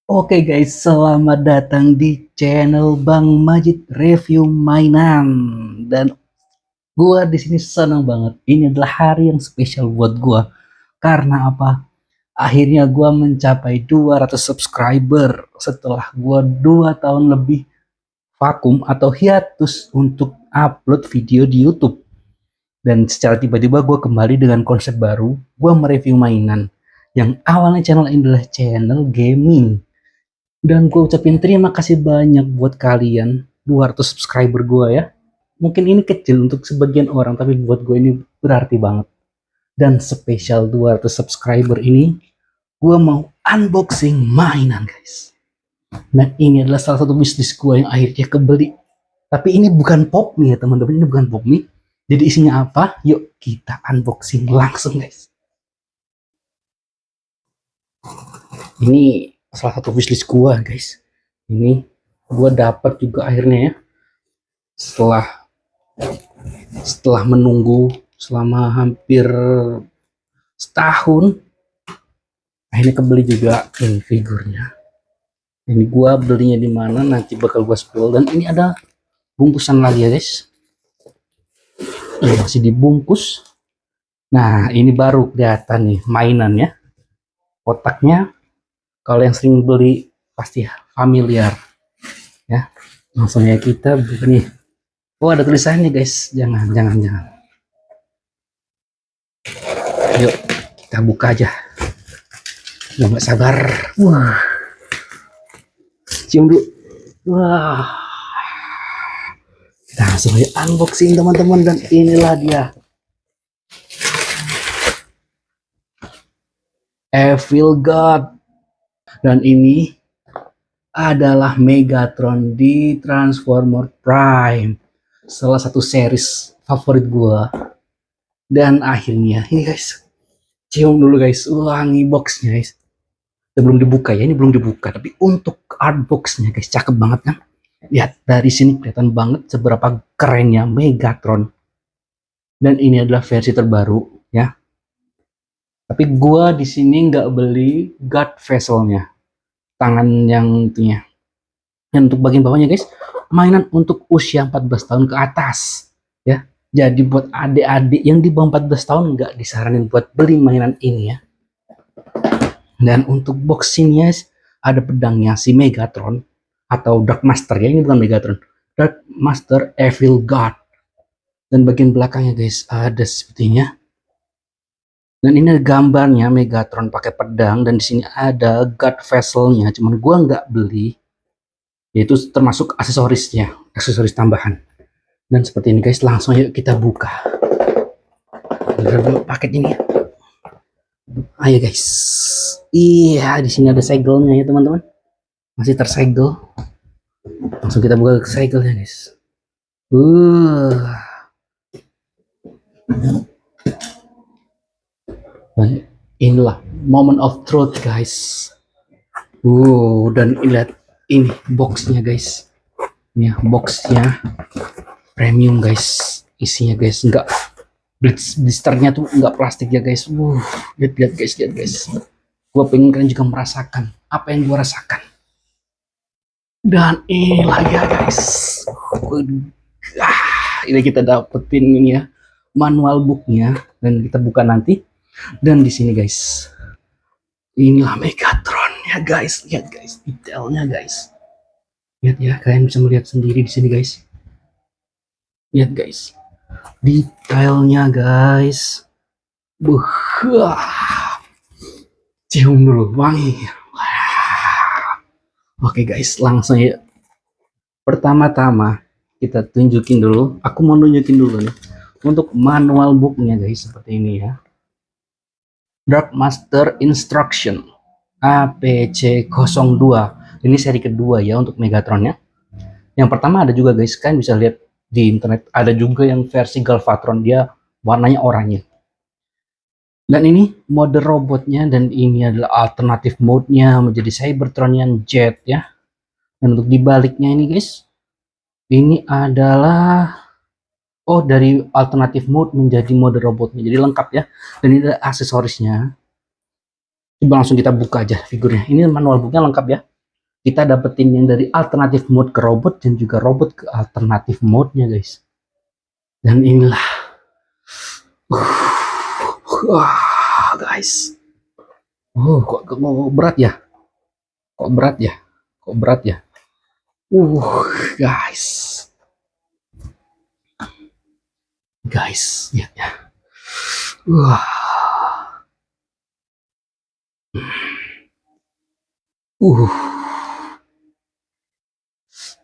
Oke guys, selamat datang di channel Bang Majid Review Mainan. Dan gua di sini senang banget. Ini adalah hari yang spesial buat gua. Karena apa? Akhirnya gua mencapai 200 subscriber setelah gua 2 tahun lebih vakum atau hiatus untuk upload video di YouTube. Dan secara tiba-tiba gua kembali dengan konsep baru. Gua mereview mainan. Yang awalnya channel ini adalah channel gaming. Dan gue ucapin terima kasih banyak buat kalian 200 subscriber gue ya. Mungkin ini kecil untuk sebagian orang, tapi buat gue ini berarti banget. Dan spesial 200 subscriber ini, gue mau unboxing mainan guys. Nah ini adalah salah satu bisnis gue yang akhirnya kebeli. Tapi ini bukan pop mie ya teman-teman, ini bukan pop mie. Jadi isinya apa? Yuk kita unboxing langsung guys. Ini salah satu wishlist gua guys. Ini gua dapat juga akhirnya ya, setelah menunggu selama hampir setahun, akhirnya kebeli juga ini figurnya. Ini gua belinya di mana nanti bakal gua spill. Dan ini ada bungkusan lagi ya guys, ini masih dibungkus. Nah ini baru kelihatan nih mainannya, kotaknya. Kalau yang sering beli pasti familiar ya. Langsung ya kita buka nih. Oh ada tulisannya guys, jangan. Yuk kita buka aja. Nggak sabar. Wah, cium dulu. Wah, kita langsung aja unboxing teman-teman. Dan inilah dia, Evil God. Dan ini adalah Megatron di Transformer Prime, salah satu series favorit gua. Dan akhirnya ini guys, cium dulu guys, wangi boxnya guys. Belum dibuka ya, ini belum dibuka, tapi untuk art boxnya guys, cakep banget kan. Lihat dari sini kelihatan banget seberapa kerennya Megatron. Dan ini adalah versi terbaru ya. Tapi gua di sini nggak beli God Vessel-nya, tangan yang itunya. Dan untuk bagian bawahnya guys, mainan untuk usia 14 tahun ke atas ya. Jadi buat adik-adik yang di bawah 14 tahun nggak disaranin buat beli mainan ini ya. Dan untuk boxingnya ada pedangnya si Megatron atau Dark Master ya, ini bukan Megatron, Dark Master Evil God. Dan bagian belakangnya guys ada sepertinya. Dan ini ada gambarnya Megatron pakai pedang, dan di sini ada God Vessel-nya, cuman gua nggak beli. Yaitu termasuk aksesorisnya, aksesoris tambahan. Dan seperti ini guys, langsung yuk kita buka. Dulu paket ini. Ayo guys. Iya, di sini ada segelnya ya teman-teman. Masih tersegel. Langsung kita buka segelnya guys. Dan inilah moment of truth guys. Dan lihat ini boxnya guys. Ini ya, boxnya premium guys. Isinya guys, enggak blisternya tuh enggak plastik ya guys. Lihat guys. Gue pengen kalian juga merasakan apa yang gue rasakan. Dan inilah ya guys. Ini kita dapetin ini ya, manual booknya, dan kita buka nanti. Dan di sini guys, inilah Megatron ya guys. Lihat guys, detailnya guys. Lihat ya, kalian bisa melihat sendiri di sini guys. Lihat guys, detailnya guys. Cium dulu, wangi. Oke guys, langsung ya. Pertama-tama kita tunjukin dulu. Aku mau nunjukin dulu nih untuk manual booknya guys, seperti ini ya. Dark Master Instruction APC02. Ini seri kedua ya untuk Megatronnya. Yang pertama ada juga guys, kan bisa lihat di internet, ada juga yang versi Galvatron, dia warnanya oranye. Dan ini mode robotnya, dan ini adalah alternatif mode-nya menjadi Cybertronian Jet ya. Dan untuk dibaliknya ini guys, ini adalah dari alternatif mode menjadi mode robotnya, jadi lengkap ya. Dan ini ada aksesorisnya. Coba langsung kita buka aja figurnya. Ini manual booknya lengkap ya. kita dapetin yang dari alternatif mode ke robot dan juga robot ke alternatif mode-nya guys. Dan inilah wah guys, kok berat ya, kok berat ya, kok berat ya, guys, guys, lihat ya, wah,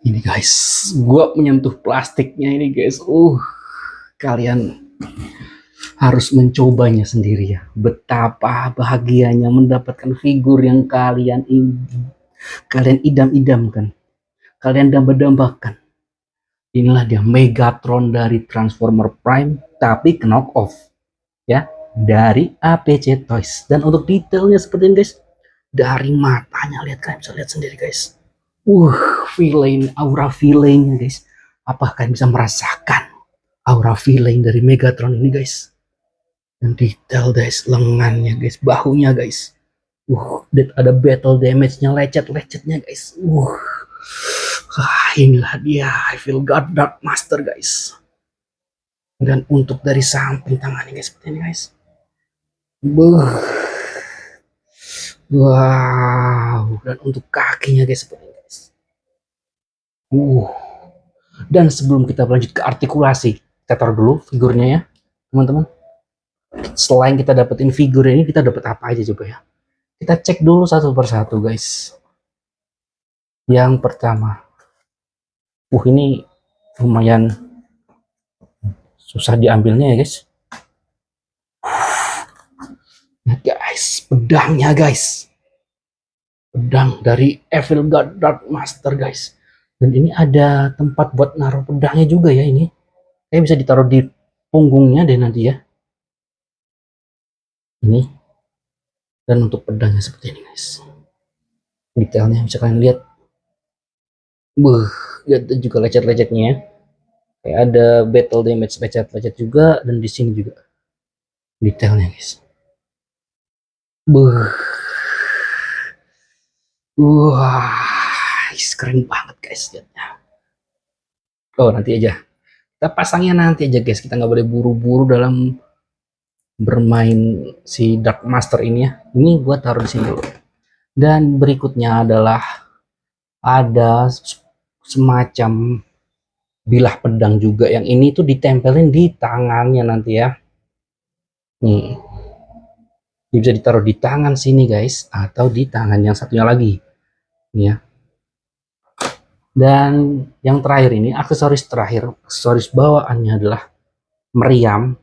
ini guys, gua menyentuh plastiknya ini guys, kalian harus mencobanya sendiri ya. Betapa bahagianya mendapatkan figur yang kalian idam-idamkan, kalian damba-dambakan. Inilah dia Megatron dari Transformer Prime, tapi knock off ya, dari APC Toys. Dan untuk detailnya seperti ini guys, dari matanya lihat, kalian bisa lihat sendiri guys. Villain, aura villainnya guys. Apakah kalian bisa merasakan aura villain dari Megatron ini guys? Dan detail guys, lengannya guys, bahunya guys, ada battle damage-nya, lecet-lecetnya guys. Inilah dia I Feel God Dark Master guys. Dan untuk dari samping tangannya guys, seperti ini guys. Wow, dan untuk kakinya guys, seperti ini guys. Dan sebelum kita lanjut ke artikulasi, kita taruh dulu figurnya ya teman-teman. Selain kita dapetin figur ini, kita dapat apa aja coba ya? Kita cek dulu satu persatu guys. Yang pertama, ini lumayan susah diambilnya ya guys. Nah guys, pedangnya guys, pedang dari Evil God Dark Master guys. Dan ini ada tempat buat naruh pedangnya juga ya ini. Kayak bisa ditaruh di punggungnya deh nanti ya. Ini. Dan untuk pedangnya seperti ini guys. Detailnya bisa kalian lihat. Lihat juga lecet-lecetnya ya. Kayak ada battle damage lecet-lecet juga, dan di sini juga detailnya guys. Wah, keren banget guys lihatnya. Nanti aja. Kita pasangnya nanti aja guys. Kita nggak boleh buru-buru dalam bermain si Dark Master ini ya. Ini gua taruh di sini dulu. Dan berikutnya adalah ada semacam bilah pedang juga, yang ini tuh ditempelin di tangannya nanti ya. Nih, ini bisa ditaruh di tangan sini guys, atau di tangan yang satunya lagi nih ya. Dan yang terakhir ini, aksesoris terakhir, aksesoris bawaannya adalah meriam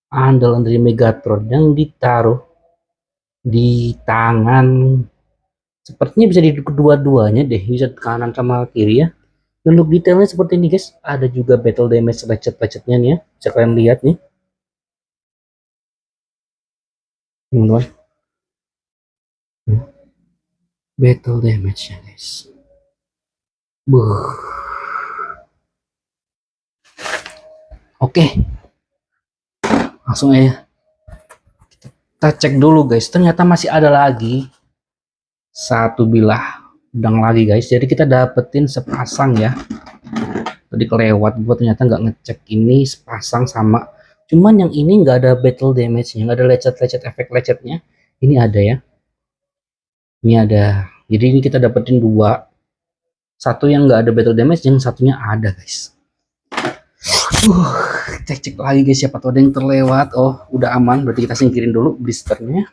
andalan dari Megatron yang ditaruh di tangan. Sepertinya bisa di kedua-duanya deh, bisa kanan sama kiri ya. Dan untuk detailnya seperti ini guys, ada juga battle damage lecet-lecetnya nih ya, bisa kalian lihat nih teman-teman, battle damage nya guys. Oke, langsung aja kita cek dulu guys. Ternyata masih ada lagi satu bilah pedang lagi guys. Jadi kita dapetin sepasang ya. Tadi kelewat gua, ternyata nggak ngecek ini sepasang sama. Cuman yang ini nggak ada battle damage-nya, nggak ada lecet-lecet efek lecetnya. Ini ada ya. Ini ada. Jadi ini kita dapetin dua. Satu yang nggak ada battle damage, yang satunya ada guys. Cek lagi guys, siapa tahu ada yang terlewat. Udah aman, berarti kita singkirin dulu blisternya.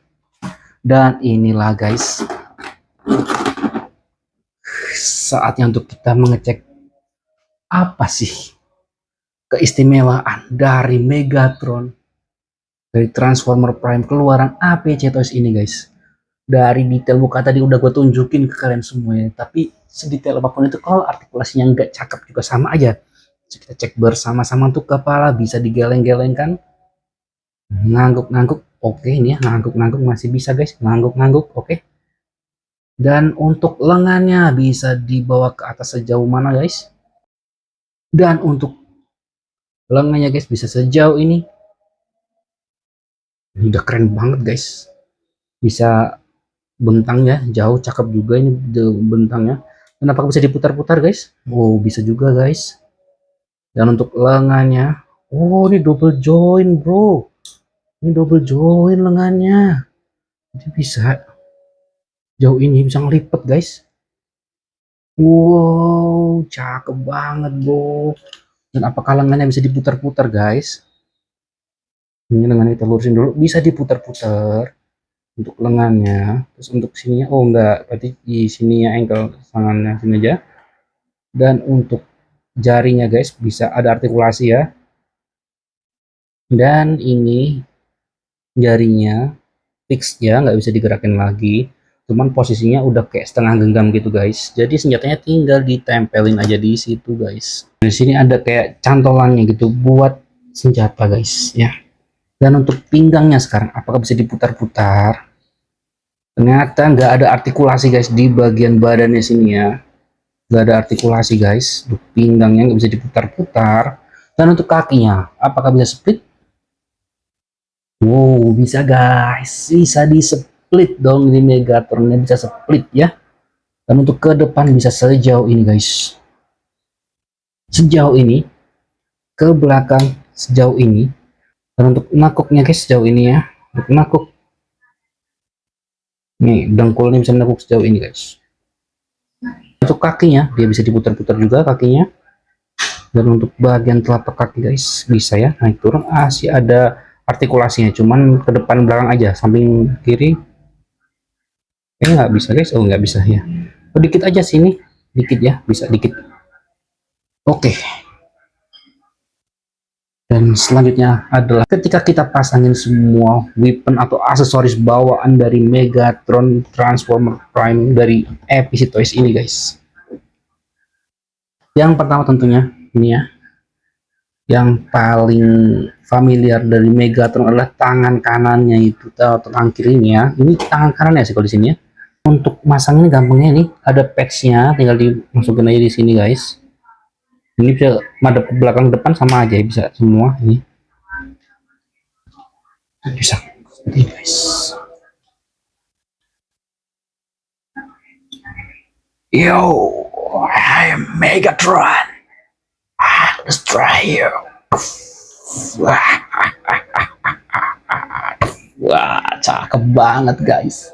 Dan inilah guys, saatnya untuk kita mengecek apa sih keistimewaan dari Megatron, dari Transformer Prime keluaran APC Toys ini guys. Dari detail muka tadi udah gue tunjukin ke kalian semuanya, tapi sedetail apapun itu, kalau artikulasinya nggak cakep juga sama aja. Kita cek bersama-sama. Untuk kepala bisa digeleng-gelengkan, ngangguk-ngangguk, oke. Ini ya, ngangguk-ngangguk masih bisa guys, ngangguk-ngangguk, oke. Dan untuk lengannya bisa dibawa ke atas sejauh mana guys. Dan untuk lengannya guys bisa sejauh ini. Ini udah keren banget guys, bisa bentangnya jauh, cakep juga ini bentangnya. Dan apakah bisa diputar-putar guys? Oh bisa juga guys. Dan untuk lengannya, oh ini double join bro, ini double join lengannya, jadi bisa jauh ini, bisa ngelipet guys. Wow cakep banget bro. Dan apakah lengannya bisa diputar-putar guys? Ini lengannya kita lurusin dulu, bisa diputar-putar untuk lengannya. Terus untuk sininya, oh enggak, berarti di sininya ankle tangannya sini aja. Dan untuk jarinya guys, bisa ada artikulasi ya. Dan ini jarinya fix ya, nggak bisa digerakin lagi. Cuman posisinya udah kayak setengah genggam gitu guys. Jadi senjatanya tinggal ditempelin aja di situ guys. Di sini ada kayak cantolannya gitu buat senjata guys ya. Dan untuk pinggangnya sekarang, apakah bisa diputar-putar? Ternyata nggak ada artikulasi guys di bagian badannya sini ya. Nggak ada artikulasi guys. Untuk pinggangnya nggak bisa diputar-putar. Dan untuk kakinya, apakah bisa split? Wow, bisa guys. Bisa di split dong, ini Megatronnya bisa split ya. Dan untuk ke depan bisa sejauh ini guys. Sejauh ini. Ke belakang sejauh ini. Dan untuk nakuknya guys sejauh ini ya. Untuk nakuk. Nih, dengkulnya bisa nakuk sejauh ini guys. Untuk kakinya, dia bisa diputar-putar juga kakinya. Dan untuk bagian telapak kaki guys, bisa ya naik turun. Sih ada artikulasinya, cuman ke depan belakang aja, samping kiri nggak bisa guys. Oh nggak bisa ya, oh, dikit aja sini, dikit ya, bisa dikit. Oke. Dan selanjutnya adalah ketika kita pasangin semua weapon atau aksesoris bawaan dari Megatron Transformer Prime dari Epic Toys ini guys. Yang pertama tentunya ini ya, yang paling familiar dari Megatron adalah tangan kanannya itu, atau tangan kirinya. Ini tangan kanannya sih kalau di sini ya. Untuk masang ini gampangnya, ini ada patchnya, tinggal dimasukin aja di sini guys. Ini bisa madep ke belakang depan sama aja, bisa semua ini. Bisa seperti ini guys. Yo, I am Megatron. Let's try you. Wah, cakep banget guys.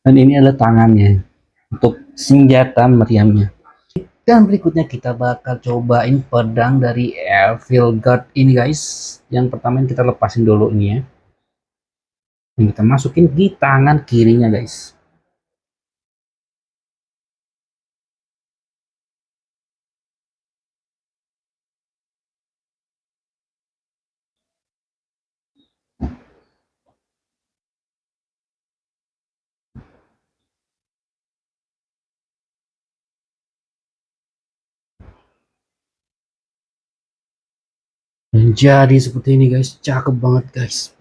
Dan ini adalah tangannya untuk senjata meriamnya. Dan berikutnya kita bakal cobain pedang dari Evil God ini guys. Yang pertama kita lepasin dulu ini ya. Ini kita masukin di tangan kirinya guys. Dan jadi seperti ini guys, cakep banget guys.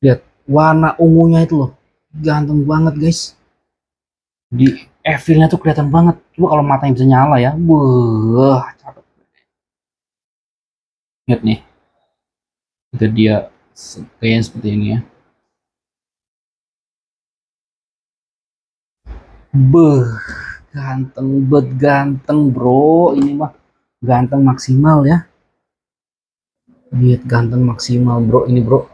Lihat warna ungunya itu loh, ganteng banget guys. Di Evilnya tuh kelihatan banget. Coba kalau matanya bisa nyala ya, wah cakep. Lihat nih, itu dia kayaknya seperti ini ya. Beuh, ganteng bet ganteng bro, ini mah ganteng maksimal ya. Lihat ganteng maksimal bro, ini bro.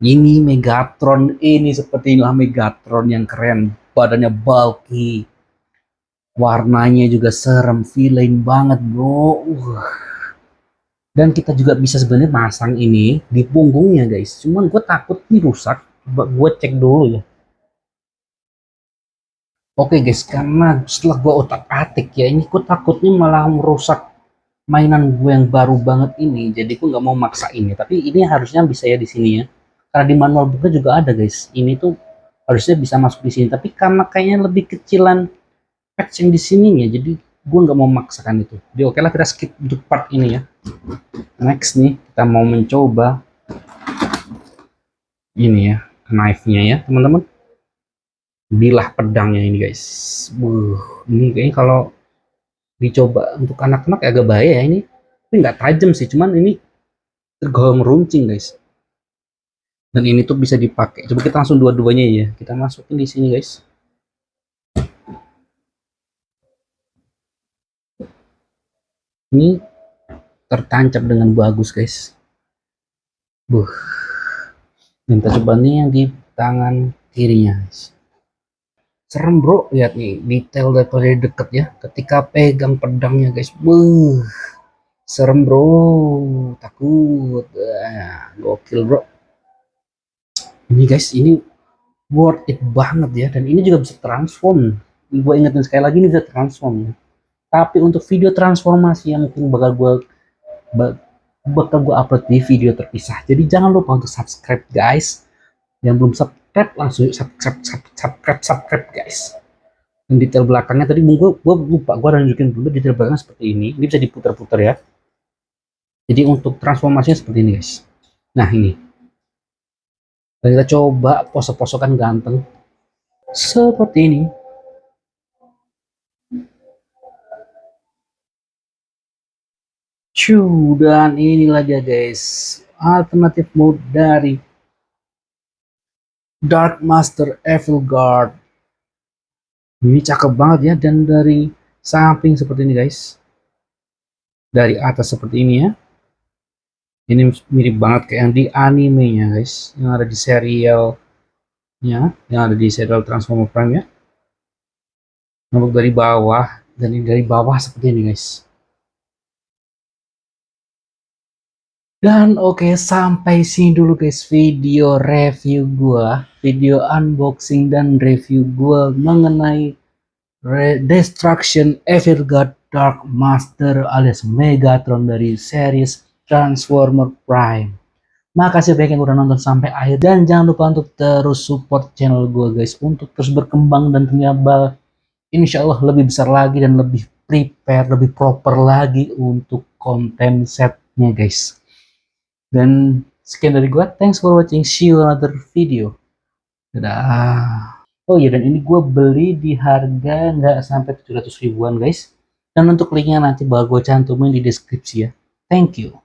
Ini Megatron, ini seperti inilah Megatron yang keren, badannya bulky, warnanya juga serem, villain banget bro. Dan kita juga bisa sebenarnya masang ini di punggungnya guys, cuman gue takut ini rusak. Coba gue cek dulu ya. Oke guys, karena setelah gue otak-atik ya, ini gue takutnya malah merusak mainan gue yang baru banget ini. Jadi gue nggak mau maksa ini, tapi ini harusnya bisa ya di sini ya. Karena di manual booknya juga ada guys, ini tuh harusnya bisa masuk di sini. Tapi karena kayaknya lebih kecilan patch yang di sininya, jadi gue nggak mau memaksakan itu. Jadi oke lah, kita skip untuk part ini ya. Next nih, kita mau mencoba ini ya, knife-nya ya teman-teman. Bilah pedangnya ini guys. Ini kayaknya kalau dicoba untuk anak-anak agak bahaya ya ini. Tapi nggak tajam sih, cuman ini tergolong meruncing guys. Dan ini tuh bisa dipakai. Coba kita langsung dua-duanya ya. Kita masukin di sini guys. Ini tertancap dengan bagus guys. Dan kita coba nih yang di tangan kirinya guys. Serem bro, lihat nih detail dari deket ya. Ketika pegang pedangnya guys, serem bro, takut. Gokil bro. Ini guys, ini worth it banget ya. Dan ini juga bisa transform. Gue ingetin sekali lagi, ini bisa transform ya. Tapi untuk video transformasi yang mungkin bakal gue upload di video terpisah. Jadi jangan lupa untuk subscribe guys. Yang belum subscribe langsung subscribe guys. Dan detail belakangnya tadi gue lupa, gue nunjukin dulu detail belakangnya seperti ini. Ini bisa diputar-putar ya. Jadi untuk transformasinya seperti ini guys. Nah ini. Dan kita coba posok-posokan ganteng. Seperti ini. Dan inilah dia guys. Alternative mode dari Dark Master Evil Guard. Ini cakep banget ya. Dan dari samping seperti ini guys. Dari atas seperti ini ya. Ini mirip banget kayak yang di animenya guys, yang ada di serialnya, yang ada di serial Transformer Prime ya. Nampak dari bawah, dan ini dari bawah seperti ini guys. Dan oke, sampai sini dulu guys video review gua, video unboxing dan review gua mengenai Destruction Evil Guard Dark Master alias Megatron dari series Transformer Prime. Makasih banyak yang udah nonton sampai akhir, dan jangan lupa untuk terus support channel gue guys untuk terus berkembang dan ternyata insya Allah lebih besar lagi dan lebih prepare, lebih proper lagi untuk konten setnya guys. Dan sekian dari gue, thanks for watching, see you another video, dadah. Oh iya, dan ini gue beli di harga nggak sampai 700 ribuan guys, dan untuk linknya nanti bakal gue cantumin di deskripsi ya. Thank you.